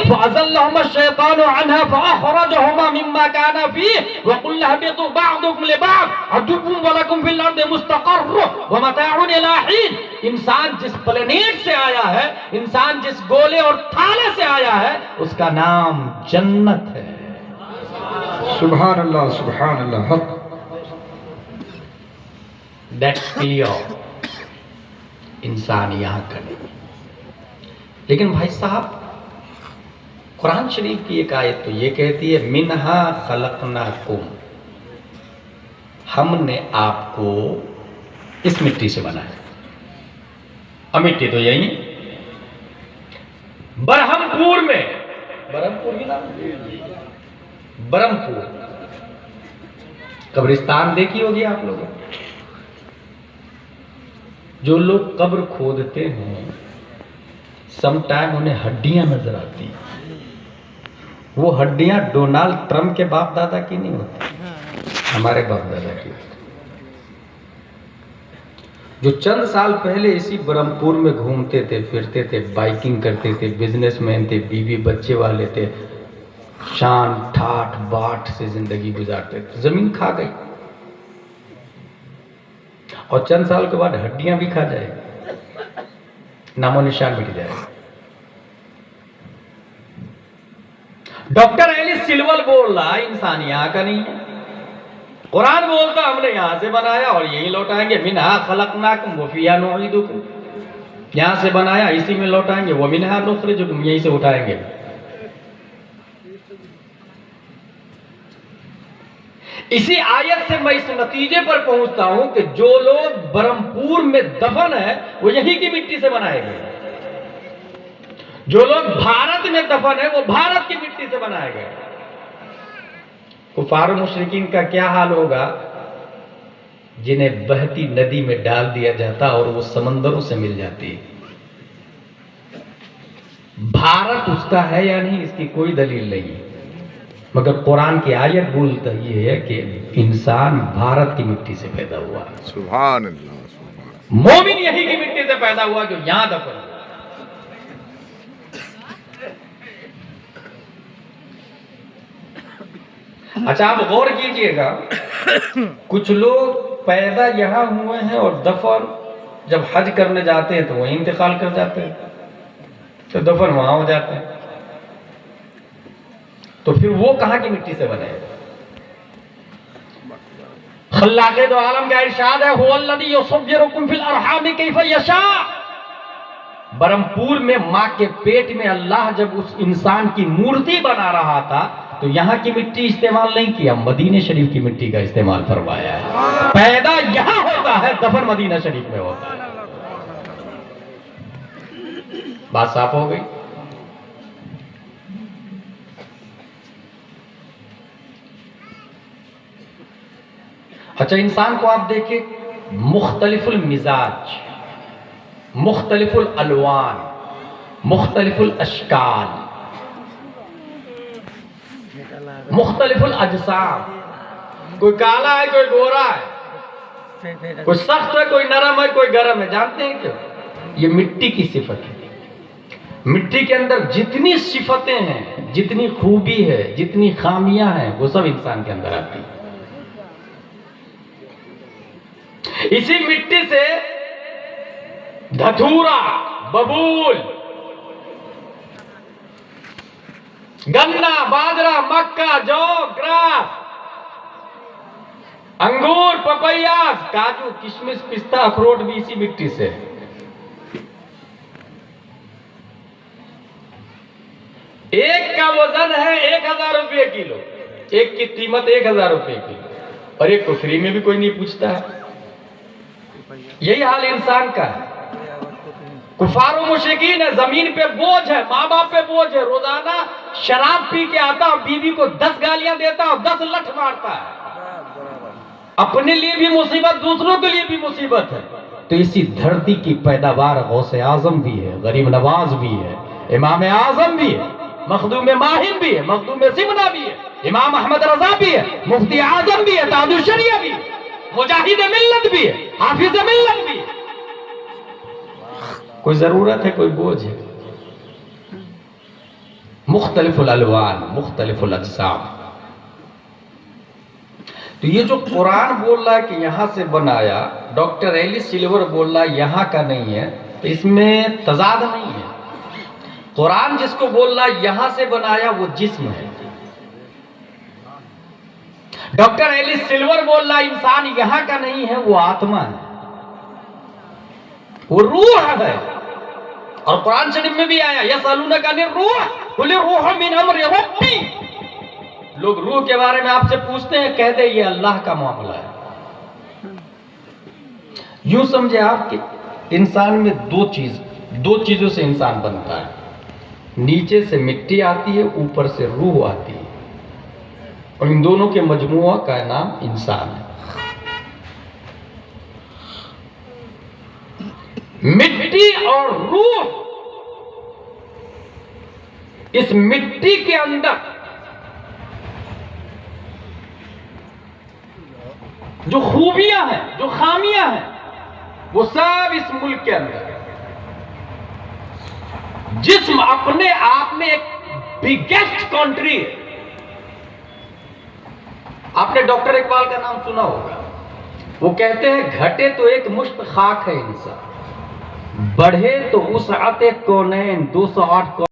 فأزلهما الشيطان عنها فأخرجهما مما كانا فيه وقل اهبطوا بعضكم لبعض عدو ولكم في الأرض مستقر ومتاع إلى حين. انسان جس پلینیٹ سے آیا ہے، انسان جس گولے اور تھالے سے آیا ہے، اس کا نام جنت ہے. سبحان اللہ سبحان اللہ حق. That's clear. انسان یہاں کا نہیں. لیکن بھائی صاحب، قرآن شریف کی ایک آیت تو یہ کہتی ہے منہا خلقناکم، ہم نے آپ کو اس مٹی سے بنایا. اب مٹی تو یہی ہے. برہمپور میں، برہمپور کی نام، برہمپور قبرستان دیکھی ہوگی آپ لوگوں. جو لوگ قبر کھودتے ہیں سم ٹائم انہیں ہڈیاں نظر آتی ہیں. وہ ہڈیاں ڈونالڈ ٹرمپ کے باپ دادا کی نہیں ہوتی، ہمارے باپ دادا کی ہوتی. جو چند سال پہلے اسی برہمپور میں گھومتے تھے، پھرتے تھے، بائکنگ کرتے تھے، بزنس مین تھے، بیوی بچے والے تھے، شان ٹھاٹ باٹ سے زندگی گزارتے تھے، زمین کھا گئی. اور چند سال کے بعد ہڈیاں بھی کھا جائے، نام و نشان مٹ جائے. ڈاکٹر ایلس سلول بول رہا انسان یہاں کا نہیں ہے. قرآن بولتا ہم نے یہاں سے بنایا اور یہیں لوٹائیں گے. منہا خلقناکم وفیہا نعیدکم، یہاں سے بنایا اسی میں لوٹائیں گے. ومنہا نخرجکم، یہیں سے اٹھائیں گے. اسی آیت سے میں اس نتیجے پر پہنچتا ہوں کہ جو لوگ برہمپور میں دفن ہیں وہ یہی کی مٹی سے بنائے گئے. جو لوگ بھارت میں دفن ہیں وہ بھارت کی مٹی سے بنائے گئے. کفار و مشرکین کا کیا حال ہوگا جنہیں بہتی ندی میں ڈال دیا جاتا اور وہ سمندروں سے مل جاتی. بھارت اس کا ہے یا نہیں اس کی کوئی دلیل نہیں، مگر قرآن کی آیت بولتا یہ ہے کہ انسان بھارت کی مٹی سے پیدا ہوا. سبحان اللہ سبحان. مومن یہی کی مٹی سے پیدا ہوا جو یہاں دفن ہوا. اچھا آپ غور کیجئے گا، کچھ لوگ پیدا یہاں ہوئے ہیں اور دفن جب حج کرنے جاتے ہیں تو وہیں انتقال کر جاتے ہیں، تو دفن وہاں ہو جاتے ہیں. تو پھر وہ کہاں کی مٹی سے بنے؟ خلاق دو عالم کا ارشاد ہے هو الذی یصورکم فی الارحام کیف یشاء. برہمپور میں ماں کے پیٹ میں اللہ جب اس انسان کی مورتی بنا رہا تھا تو یہاں کی مٹی استعمال نہیں کیا، مدینہ شریف کی مٹی کا استعمال فرمایا ہے. پیدا یہاں ہوتا ہے، دفن مدینہ شریف میں ہوتا ہے. بات صاف ہو گئی. اچھا انسان کو آپ دیکھیں، مختلف المزاج، مختلف الالوان، مختلف الاشکال، مختلف الاجسام. کوئی کالا ہے، کوئی گورا ہے، کوئی سخت ہے، کوئی نرم ہے، کوئی گرم ہے. جانتے ہیں کیوں؟ یہ مٹی کی صفت ہے. مٹی کے اندر جتنی صفتیں ہیں، جتنی خوبی ہے، جتنی خامیاں ہیں، وہ سب انسان کے اندر آتی ہیں. اسی مٹی سے دھتورا، ببول، گنا، باجرہ، مکہ، جو، گراس، انگور، پپیاز، کاجو، کشمش، پستہ، اخروٹ بھی اسی مٹی سے. ایک کا وزن ہے 1000 روپے کلو، ایک کی قیمت 1000 روپے کلو، اور ایک کو فری میں بھی کوئی نہیں پوچھتا ہے. یہی حال انسان کا ہے. کفار و مشرکین ہے، زمین پہ بوجھ ہے، ماں باپ پہ بوجھ ہے، روزانہ شراب پی کے آتا اور بیوی کو 10 گالیاں دیتا اور 10 لٹھ مارتا ہے. اپنے لیے بھی مصیبت، دوسروں کے لیے بھی مصیبت ہے. تو اسی دھرتی کی پیداوار غوث اعظم بھی ہے، غریب نواز بھی ہے، امام اعظم بھی ہے، مخدوم ماہر بھی ہے، مخدوم سمنہ بھی ہے، امام احمد رضا بھی ہے، مفتی اعظم بھی ہے، تاج الشریعہ بھی ہے، مجاہد ملت بھی ہے، حافظ ملت بھی ہے. کوئی ضرورت ہے، کوئی بوجھ ہے. مختلف الالوان مختلف الاجسام. تو یہ جو قرآن بول رہا ہے کہ یہاں سے بنایا، ڈاکٹر ایلی سلور بول رہا ہے یہاں کا نہیں ہے، تو اس میں تضاد نہیں ہے. قرآن جس کو بول رہا ہے یہاں سے بنایا وہ جسم ہے. ڈاکٹر ایلی سلور بول رہا ہے انسان یہاں کا نہیں ہے، وہ آتما ہے، وہ روح ہے. اور قرآن شریف میں بھی آیا یسألونک عن الروح قل الروح من امر ربی. لوگ روح کے بارے میں آپ سے پوچھتے ہیں، کہہ دے یہ اللہ کا معاملہ ہے. یوں سمجھے آپ کہ انسان میں دو چیزوں سے انسان بنتا ہے. نیچے سے مٹی آتی ہے، اوپر سے روح آتی ہے، اور ان دونوں کے مجموعہ کا نام انسان ہے. مٹی اور روح، اس مٹی کے اندر جو خوبیاں ہیں، جو خامیاں ہیں، وہ سب اس ملک کے اندر ہے. جسم اپنے آپ میں ایک بگیسٹ کنٹری ہے. آپ نے ڈاکٹر اقبال کا نام سنا ہوگا. وہ کہتے ہیں گھٹے تو ایک مشت خاک ہے انسان، بڑھے تو وسعت کونین 208